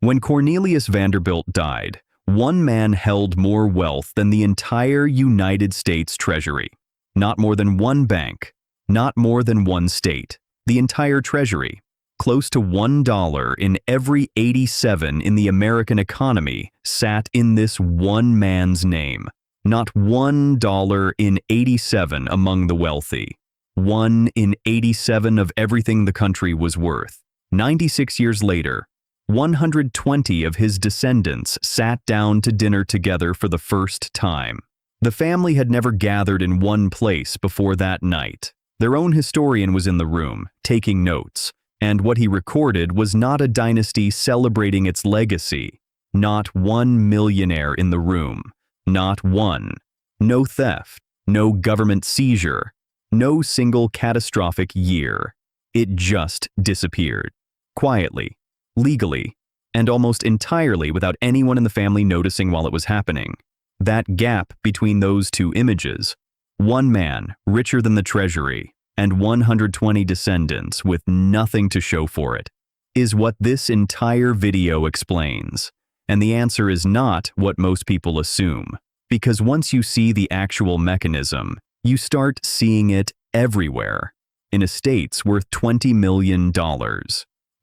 When Cornelius Vanderbilt died, one man held more wealth than the entire United States Treasury. Not more than one bank, not more than one state, the entire Treasury. Close to $1 in every 87 in the American economy sat in this one man's name. Not $1 in 87 among the wealthy. 1 in 87 of everything the country was worth. 96 years later, 120 of his descendants sat down to dinner together for the first time. The family had never gathered in one place before that night. Their own historian was in the room, taking notes, and what he recorded was not a dynasty celebrating its legacy. Not one millionaire in the room. Not one. No theft. No government seizure. No single catastrophic year. It just disappeared. Quietly. Legally, and almost entirely without anyone in the family noticing while it was happening. That gap between those two images, one man richer than the Treasury and 120 descendants with nothing to show for it, is what this entire video explains. And the answer is not what most people assume, because once you see the actual mechanism, you start seeing it everywhere. In estates worth $20 million.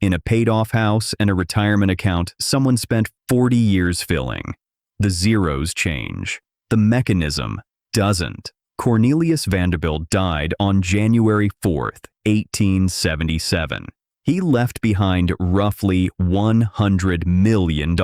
In a paid-off house and a retirement account someone spent 40 years filling. The zeros change. The mechanism doesn't. Cornelius Vanderbilt died on January 4th, 1877. He left behind roughly $100 million.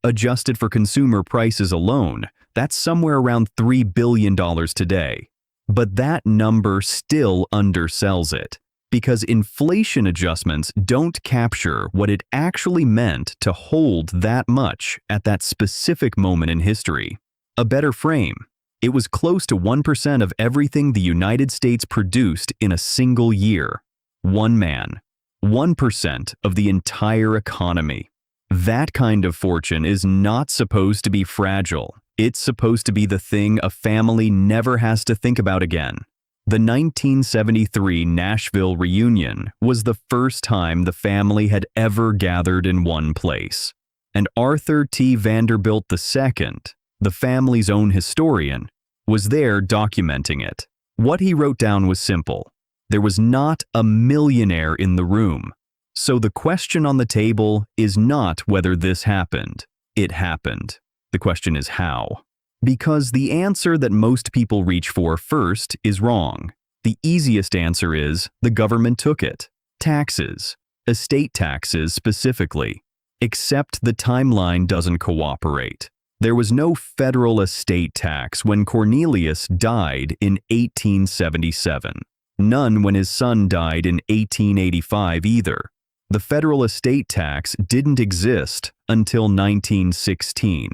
Adjusted for consumer prices alone, that's somewhere around $3 billion today. But that number still undersells it, because inflation adjustments don't capture what it actually meant to hold that much at that specific moment in history. A better frame, it was close to 1% of everything the United States produced in a single year. One man. 1% of the entire economy. That kind of fortune is not supposed to be fragile. It's supposed to be the thing a family never has to think about again. The 1973 Nashville reunion was the first time the family had ever gathered in one place. And Arthur T. Vanderbilt II, the family's own historian, was there documenting it. What he wrote down was simple. There was not a millionaire in the room. So the question on the table is not whether this happened. It happened. The question is how. Because the answer that most people reach for first is wrong. The easiest answer is the government took it. Taxes. Estate taxes specifically. Except the timeline doesn't cooperate. There was no federal estate tax when Cornelius died in 1877. None when his son died in 1885 either. The federal estate tax didn't exist until 1916.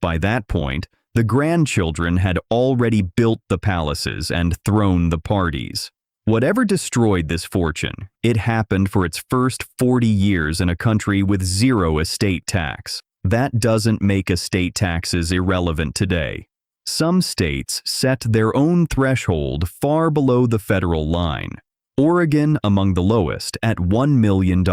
By that point, the grandchildren had already built the palaces and thrown the parties. Whatever destroyed this fortune, it happened for its first 40 years in a country with zero estate tax. That doesn't make estate taxes irrelevant today. Some states set their own threshold far below the federal line. Oregon among the lowest at $1 million.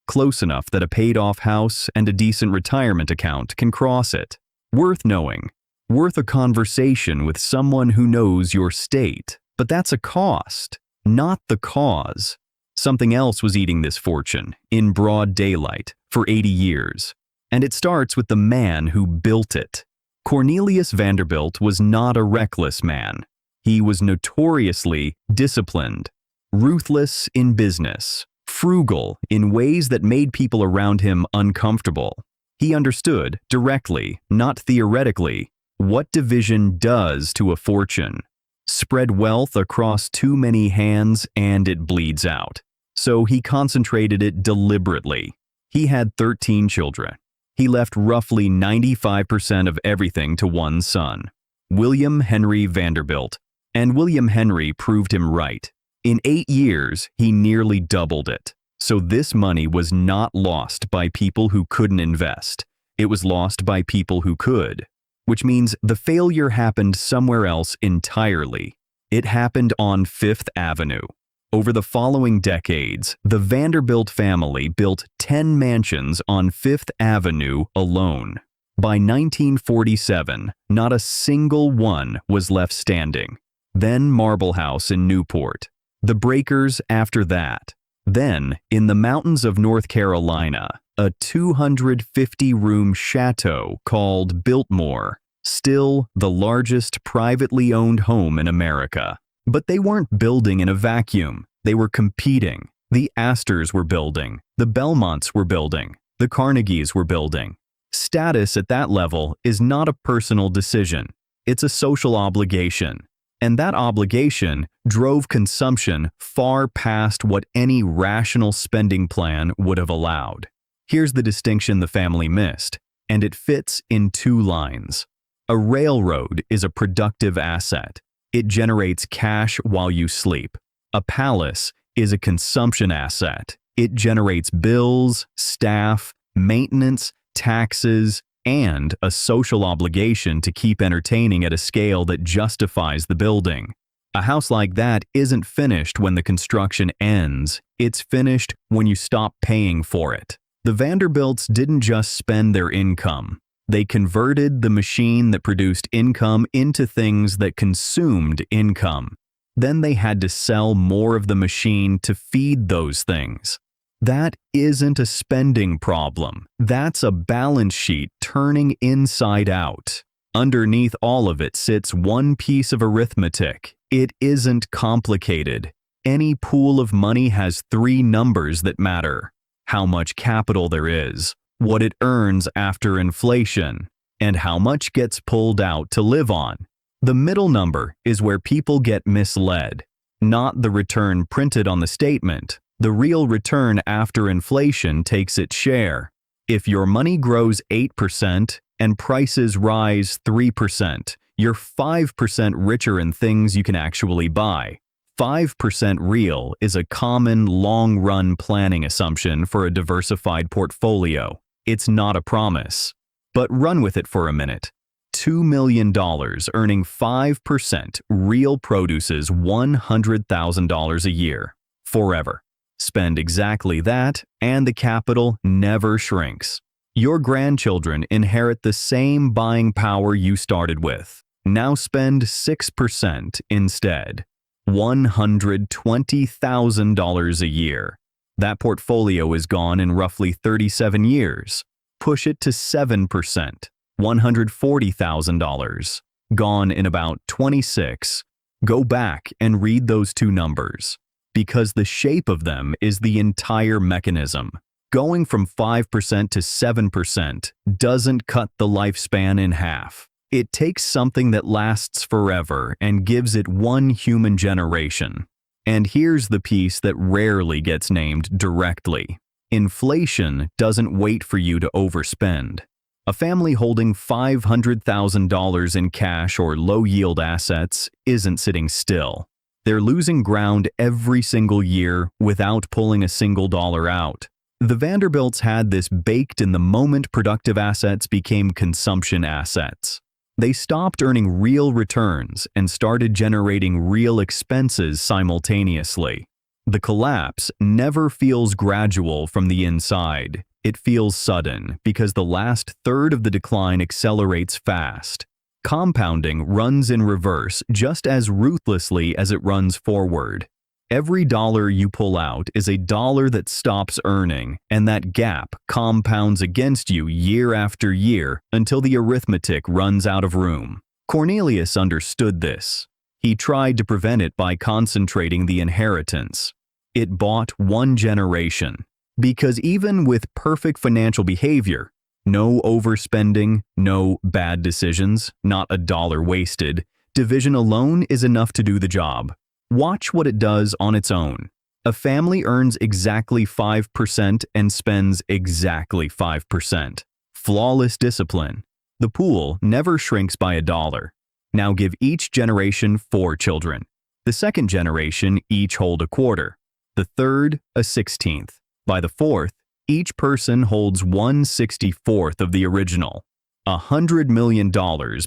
Close enough that a paid-off house and a decent retirement account can cross it. Worth knowing. Worth a conversation with someone who knows your state. But that's a cost, not the cause. Something else was eating this fortune, in broad daylight, for 80 years. And it starts with the man who built it. Cornelius Vanderbilt was not a reckless man. He was notoriously disciplined, ruthless in business, frugal in ways that made people around him uncomfortable. He understood, directly, not theoretically, what division does to a fortune. Spread wealth across too many hands and it bleeds out. So he concentrated it deliberately. He had 13 children. He left roughly 95% of everything to one son, William Henry Vanderbilt. And William Henry proved him right. In 8 years, he nearly doubled it. So this money was not lost by people who couldn't invest. It was lost by people who could. Which means the failure happened somewhere else entirely. It happened on Fifth Avenue. Over the following decades, the Vanderbilt family built 10 mansions on Fifth Avenue alone. By 1947, not a single one was left standing. Then Marble House in Newport. The Breakers after that. Then, in the mountains of North Carolina, a 250-room chateau called Biltmore, still the largest privately owned home in America. But they weren't building in a vacuum. They were competing. The Astors were building. The Belmonts were building. The Carnegies were building. Status at that level is not a personal decision. It's a social obligation. And that obligation drove consumption far past what any rational spending plan would have allowed. Here's the distinction the family missed, and it fits in 2 lines. A railroad is a productive asset. It generates cash while you sleep. A palace is a consumption asset. It generates bills, staff, maintenance, taxes, and a social obligation to keep entertaining at a scale that justifies the building. A house like that isn't finished when the construction ends. It's finished when you stop paying for it. The Vanderbilts didn't just spend their income. They converted the machine that produced income into things that consumed income. Then they had to sell more of the machine to feed those things. That isn't a spending problem. That's a balance sheet turning inside out. Underneath all of it sits one piece of arithmetic. It isn't complicated. Any pool of money has 3 numbers that matter: how much capital there is, what it earns after inflation, and how much gets pulled out to live on. The middle number is where people get misled, not the return printed on the statement. The real return after inflation takes its share. If your money grows 8% and prices rise 3%, you're 5% richer in things you can actually buy. 5% real is a common long-run planning assumption for a diversified portfolio. It's not a promise. But run with it for a minute. $2 million earning 5% real produces $100,000 a year. Forever. Spend exactly that, and the capital never shrinks. Your grandchildren inherit the same buying power you started with. Now spend 6% instead. $120,000 a year. That portfolio is gone in roughly 37 years. Push it to 7%, $140,000. Gone in about 26. Go back and read those 2 numbers, because the shape of them is the entire mechanism. Going from 5% to 7% doesn't cut the lifespan in half. It takes something that lasts forever and gives it 1 human generation. And here's the piece that rarely gets named directly. Inflation doesn't wait for you to overspend. A family holding $500,000 in cash or low-yield assets isn't sitting still. They're losing ground every single year without pulling a single dollar out. The Vanderbilts had this baked in the moment productive assets became consumption assets. They stopped earning real returns and started generating real expenses simultaneously. The collapse never feels gradual from the inside. It feels sudden because the last third of the decline accelerates fast. Compounding runs in reverse just as ruthlessly as it runs forward. Every dollar you pull out is a dollar that stops earning, and that gap compounds against you year after year until the arithmetic runs out of room. Cornelius understood this. He tried to prevent it by concentrating the inheritance. It bought 1 generation. Because even with perfect financial behavior, no overspending, no bad decisions, not a dollar wasted, division alone is enough to do the job. Watch what it does on its own. A family earns exactly 5% and spends exactly 5%. Flawless discipline. The pool never shrinks by a dollar. Now give each generation 4 children. The second generation each hold a quarter. The third, a 16th. By the 4th, each person holds 1/64th of the original. $100 million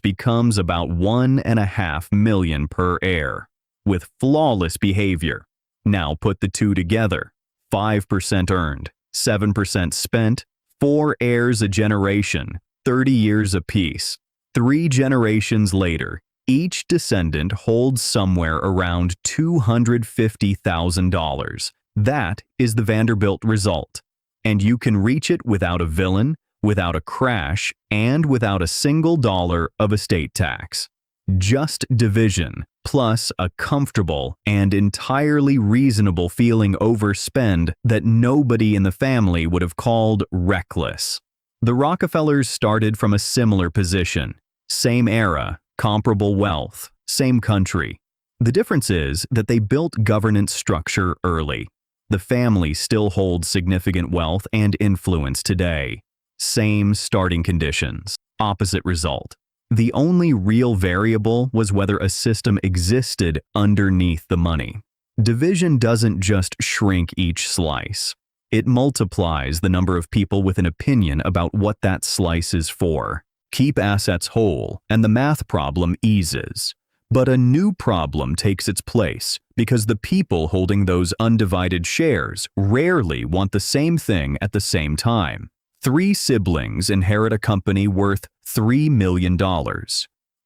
becomes about $1.5 million per heir. With flawless behavior. Now put the two together. 5% earned, 7% spent, 4 heirs a generation, 30 years apiece. 3 generations later, each descendant holds somewhere around $250,000. That is the Vanderbilt result. And you can reach it without a villain, without a crash, and without a single dollar of estate tax. Just division, plus a comfortable and entirely reasonable feeling overspend that nobody in the family would have called reckless. The Rockefellers started from a similar position. Same era, comparable wealth, same country. The difference is that they built governance structure early. The family still holds significant wealth and influence today. Same starting conditions, opposite result. The only real variable was whether a system existed underneath the money. Division doesn't just shrink each slice. It multiplies the number of people with an opinion about what that slice is for. Keep assets whole, and the math problem eases. But a new problem takes its place because the people holding those undivided shares rarely want the same thing at the same time. 3 siblings inherit a company worth $3 million.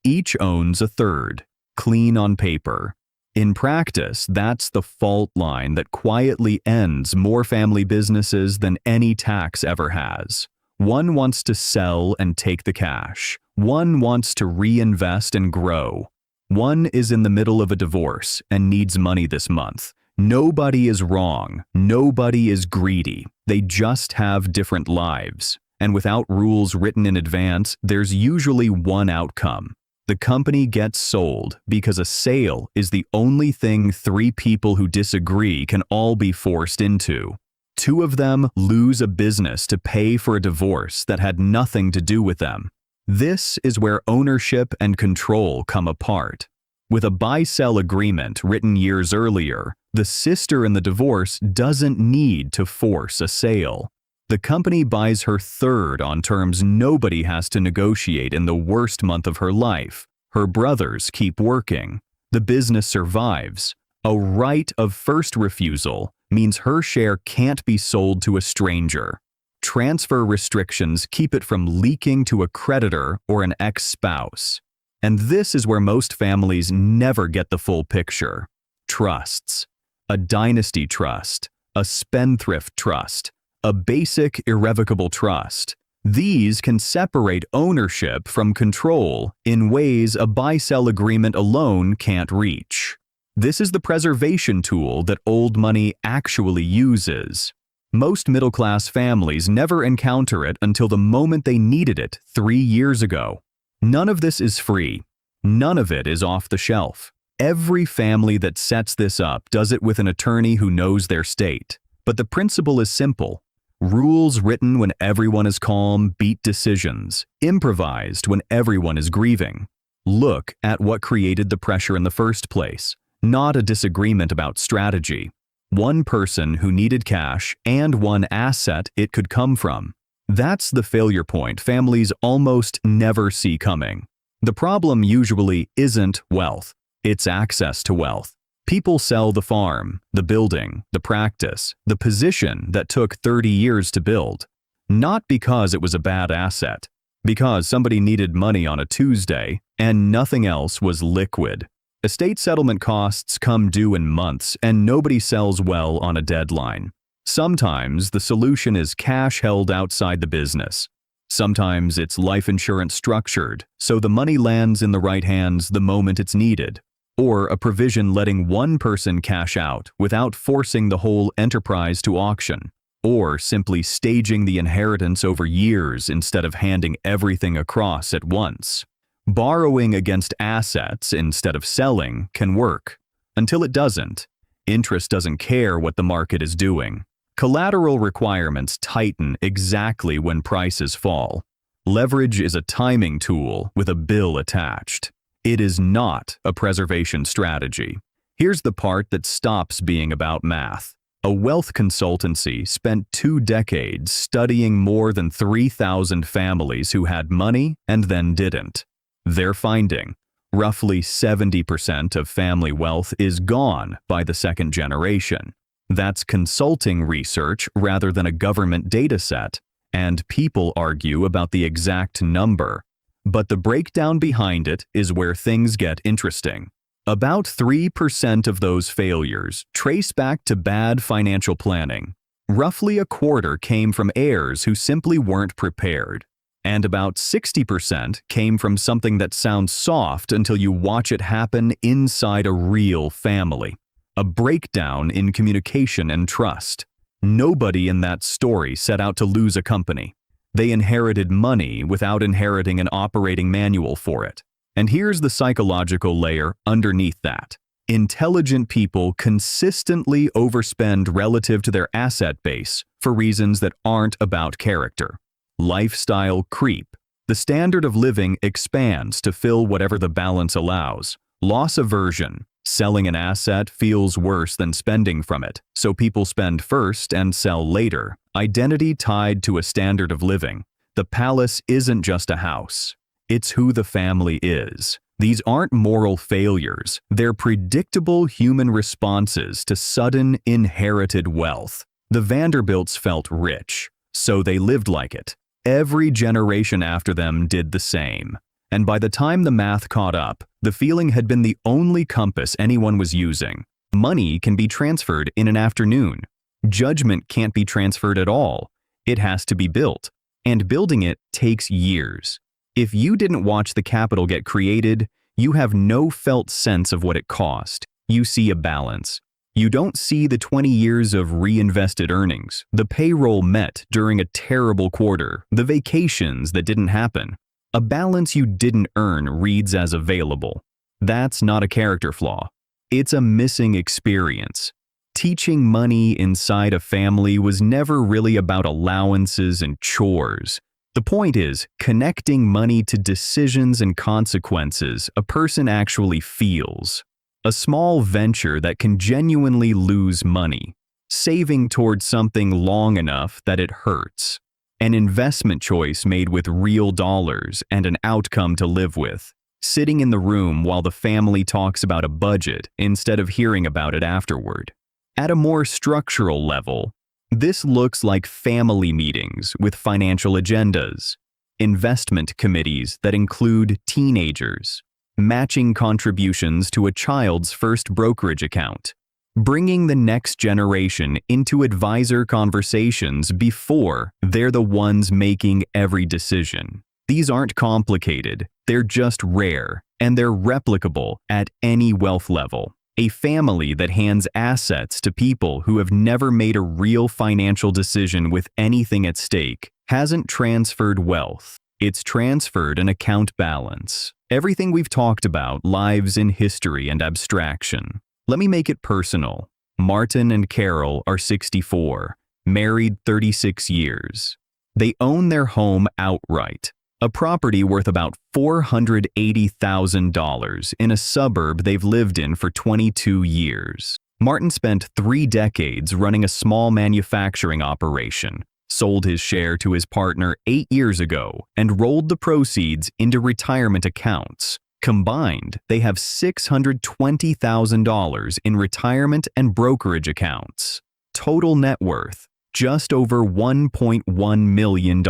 Each owns a third, clean on paper. In practice, that's the fault line that quietly ends more family businesses than any tax ever has. One wants to sell and take the cash. One wants to reinvest and grow. One is in the middle of a divorce and needs money this month. Nobody is wrong. Nobody is greedy. They just have different lives. And without rules written in advance, there's usually one outcome. The company gets sold because a sale is the only thing 3 people who disagree can all be forced into. 2 of them lose a business to pay for a divorce that had nothing to do with them. This is where ownership and control come apart. With a buy-sell agreement written years earlier, the sister in the divorce doesn't need to force a sale. The company buys her third on terms nobody has to negotiate in the worst month of her life. Her brothers keep working. The business survives. A right of first refusal means her share can't be sold to a stranger. Transfer restrictions keep it from leaking to a creditor or an ex-spouse. And this is where most families never get the full picture. Trusts. A dynasty trust, a spendthrift trust, a basic irrevocable trust. These can separate ownership from control in ways a buy-sell agreement alone can't reach. This is the preservation tool that old money actually uses. Most middle-class families never encounter it until the moment they needed it 3 years ago. None of this is free. None of it is off the shelf. Every family that sets this up does it with an attorney who knows their state. But the principle is simple. Rules written when everyone is calm beat decisions, improvised when everyone is grieving. Look at what created the pressure in the first place, not a disagreement about strategy. One person who needed cash and one asset it could come from. That's the failure point families almost never see coming. The problem usually isn't wealth, it's access to wealth. People sell the farm, the building, the practice, the position that took 30 years to build. Not because it was a bad asset, because somebody needed money on a Tuesday and nothing else was liquid. Estate settlement costs come due in months and nobody sells well on a deadline. Sometimes the solution is cash held outside the business. Sometimes it's life insurance structured, so the money lands in the right hands the moment it's needed. Or a provision letting one person cash out without forcing the whole enterprise to auction. Or simply staging the inheritance over years instead of handing everything across at once. Borrowing against assets instead of selling can work. Until it doesn't. Interest doesn't care what the market is doing. Collateral requirements tighten exactly when prices fall. Leverage is a timing tool with a bill attached. It is not a preservation strategy. Here's the part that stops being about math. A wealth consultancy spent 2 decades studying more than 3,000 families who had money and then didn't. Their finding: Roughly 70% of family wealth is gone by the second generation. That's consulting research rather than a government data set, and people argue about the exact number. But the breakdown behind it is where things get interesting. About 3% of those failures trace back to bad financial planning. Roughly a quarter came from heirs who simply weren't prepared. And about 60% came from something that sounds soft until you watch it happen inside a real family. A breakdown in communication and trust. Nobody in that story set out to lose a company. They inherited money without inheriting an operating manual for it. And here's the psychological layer underneath that. Intelligent people consistently overspend relative to their asset base for reasons that aren't about character. Lifestyle creep. The standard of living expands to fill whatever the balance allows. Loss aversion. Selling an asset feels worse than spending from it, so people spend first and sell later. Identity tied to a standard of living. The palace isn't just a house. It's who the family is. These aren't moral failures. They're predictable human responses to sudden inherited wealth. The Vanderbilts felt rich, so they lived like it. Every generation after them did the same. And by the time the math caught up, the feeling had been the only compass anyone was using. Money can be transferred in an afternoon. Judgment can't be transferred at all. It has to be built. And building it takes years. If you didn't watch the capital get created, you have no felt sense of what it cost. You see a balance. You don't see the 20 years of reinvested earnings, the payroll met during a terrible quarter, the vacations that didn't happen. A balance you didn't earn reads as available. That's not a character flaw. It's a missing experience. Teaching money inside a family was never really about allowances and chores. The point is connecting money to decisions and consequences a person actually feels. A small venture that can genuinely lose money. Saving towards something long enough that it hurts. An investment choice made with real dollars and an outcome to live with. Sitting in the room while the family talks about a budget instead of hearing about it afterward. At a more structural level, this looks like family meetings with financial agendas, investment committees that include teenagers, matching contributions to a child's first brokerage account, bringing the next generation into advisor conversations before they're the ones making every decision. These aren't complicated, they're just rare, and they're replicable at any wealth level. A family that hands assets to people who have never made a real financial decision with anything at stake hasn't transferred wealth. It's transferred an account balance. Everything we've talked about lives in history and abstraction. Let me make it personal. Martin and Carol are 64, married 36 years. They own their home outright, a property worth about $480,000 in a suburb they've lived in for 22 years. Martin spent 3 decades running a small manufacturing operation, sold his share to his partner 8 years ago, and rolled the proceeds into retirement accounts. Combined, they have $620,000 in retirement and brokerage accounts. Total net worth, just over $1.1 million.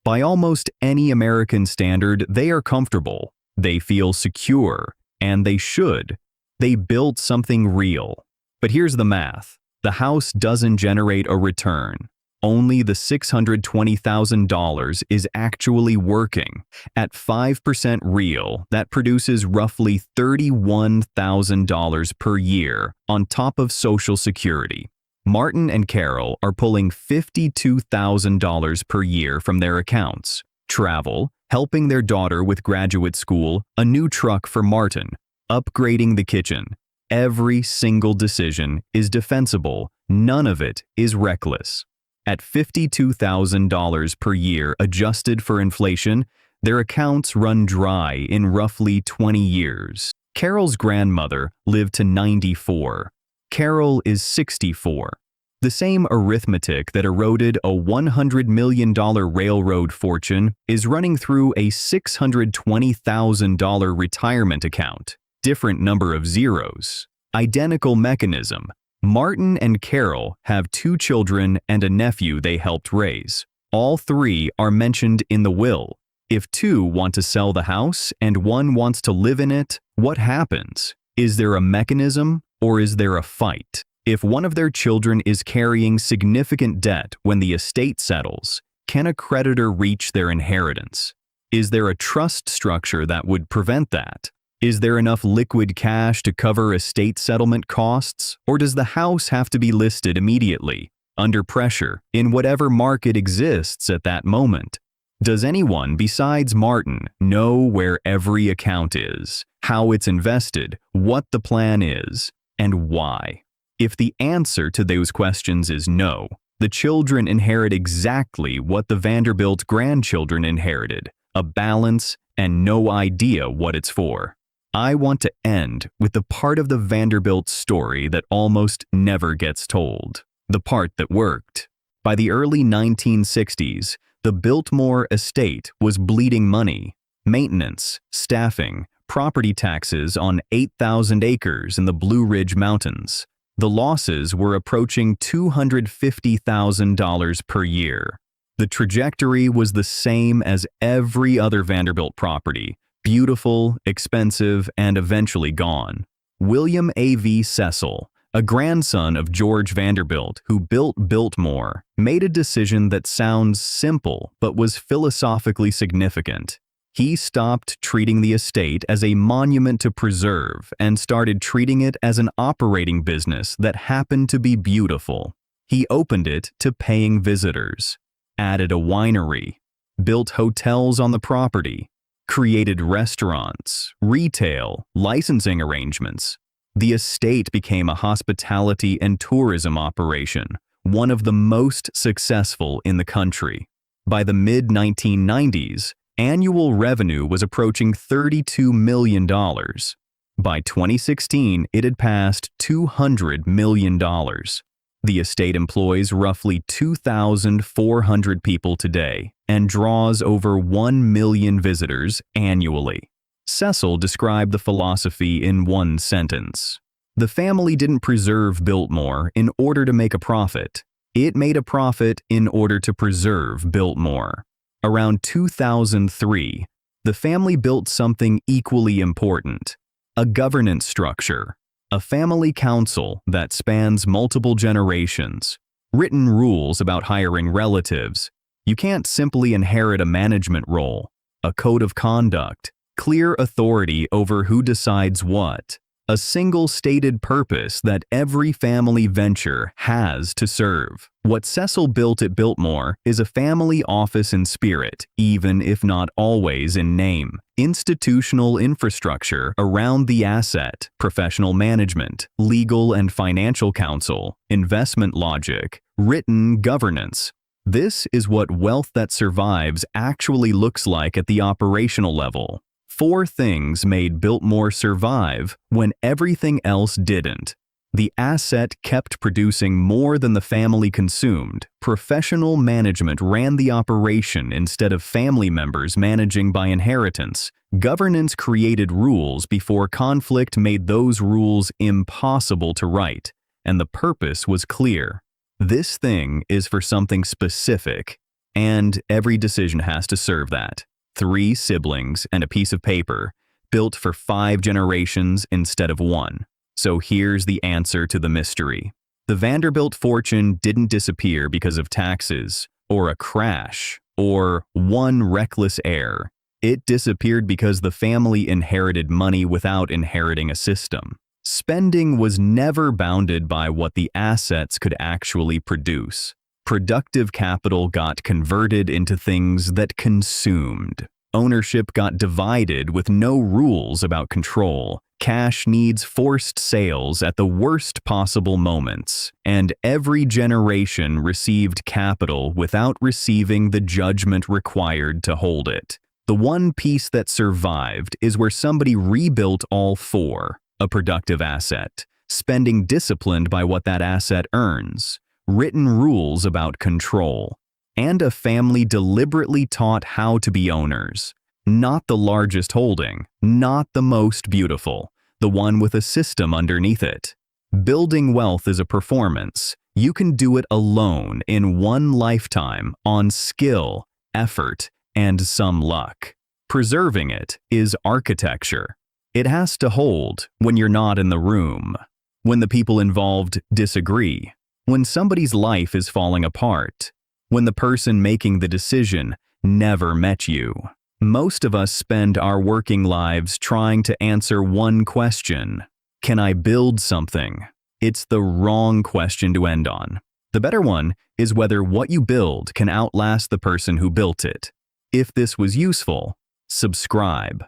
By almost any American standard, they are comfortable, they feel secure, and they should. They built something real. But here's the math. The house doesn't generate a return. Only the $620,000 is actually working. At 5% real, that produces roughly $31,000 per year on top of Social Security. Martin and Carol are pulling $52,000 per year from their accounts. Travel, helping their daughter with graduate school, a new truck for Martin, upgrading the kitchen. Every single decision is defensible. None of it is reckless. At $52,000 per year adjusted for inflation, their accounts run dry in roughly 20 years. Carol's grandmother lived to 94. Carol is 64. The same arithmetic that eroded a $100 million railroad fortune is running through a $620,000 retirement account. Different number of zeros. Identical mechanism. Martin and Carol have 2 children and a nephew they helped raise. All 3 are mentioned in the will. If 2 want to sell the house and 1 wants to live in it, what happens? Is there a mechanism or is there a fight? If one of their children is carrying significant debt when the estate settles, can a creditor reach their inheritance? Is there a trust structure that would prevent that? Is there enough liquid cash to cover estate settlement costs, or does the house have to be listed immediately, under pressure, in whatever market exists at that moment? Does anyone besides Martin know where every account is, how it's invested, what the plan is, and why? If the answer to those questions is no, the children inherit exactly what the Vanderbilt grandchildren inherited, a balance and no idea what it's for. I want to end with the part of the Vanderbilt story that almost never gets told, the part that worked. By the early 1960s, the Biltmore estate was bleeding money. Maintenance, staffing, property taxes on 8,000 acres in the Blue Ridge Mountains. The losses were approaching $250,000 per year. The trajectory was the same as every other Vanderbilt property, beautiful, expensive, and eventually gone. William A.V. Cecil, a grandson of George Vanderbilt who built Biltmore, made a decision that sounds simple but was philosophically significant. He stopped treating the estate as a monument to preserve and started treating it as an operating business that happened to be beautiful. He opened it to paying visitors, added a winery, built hotels on the property, created restaurants, retail, licensing arrangements. The estate became a hospitality and tourism operation, one of the most successful in the country. By the mid-1990s, annual revenue was approaching $32 million. By 2016, it had passed $200 million. The estate employs roughly 2,400 people today and draws over 1 million visitors annually. Cecil described the philosophy in one sentence. The family didn't preserve Biltmore in order to make a profit. It made a profit in order to preserve Biltmore. Around 2003, the family built something equally important, a governance structure, a family council that spans multiple generations, written rules about hiring relatives. You can't simply inherit a management role, a code of conduct, clear authority over who decides what, a single stated purpose that every family venture has to serve. What Cecil built at Biltmore is a family office in spirit, even if not always in name. Institutional infrastructure around the asset, professional management, legal and financial counsel, investment logic, written governance. This is what wealth that survives actually looks like at the operational level. 4 things made Biltmore survive when everything else didn't. The asset kept producing more than the family consumed. Professional management ran the operation instead of family members managing by inheritance. Governance created rules before conflict made those rules impossible to write, and the purpose was clear. This thing is for something specific, and every decision has to serve that. 3 siblings and a piece of paper, built for 5 generations instead of 1. So here's the answer to the mystery. The Vanderbilt fortune didn't disappear because of taxes, or a crash, or one reckless heir. It disappeared because the family inherited money without inheriting a system. Spending was never bounded by what the assets could actually produce. Productive capital got converted into things that consumed. Ownership got divided with no rules about control. Cash needs forced sales at the worst possible moments, and every generation received capital without receiving the judgment required to hold it. The one piece that survived is where somebody rebuilt all 4, a productive asset, spending disciplined by what that asset earns, written rules about control, and a family deliberately taught how to be owners. Not the largest holding, not the most beautiful, the one with a system underneath it. Building wealth is a performance. You can do it alone in one lifetime on skill, effort, and some luck. Preserving it is architecture. It has to hold when you're not in the room, when the people involved disagree, when somebody's life is falling apart, when the person making the decision never met you. Most of us spend our working lives trying to answer one question: can I build something? It's the wrong question to end on. The better one is whether what you build can outlast the person who built it. If this was useful, subscribe.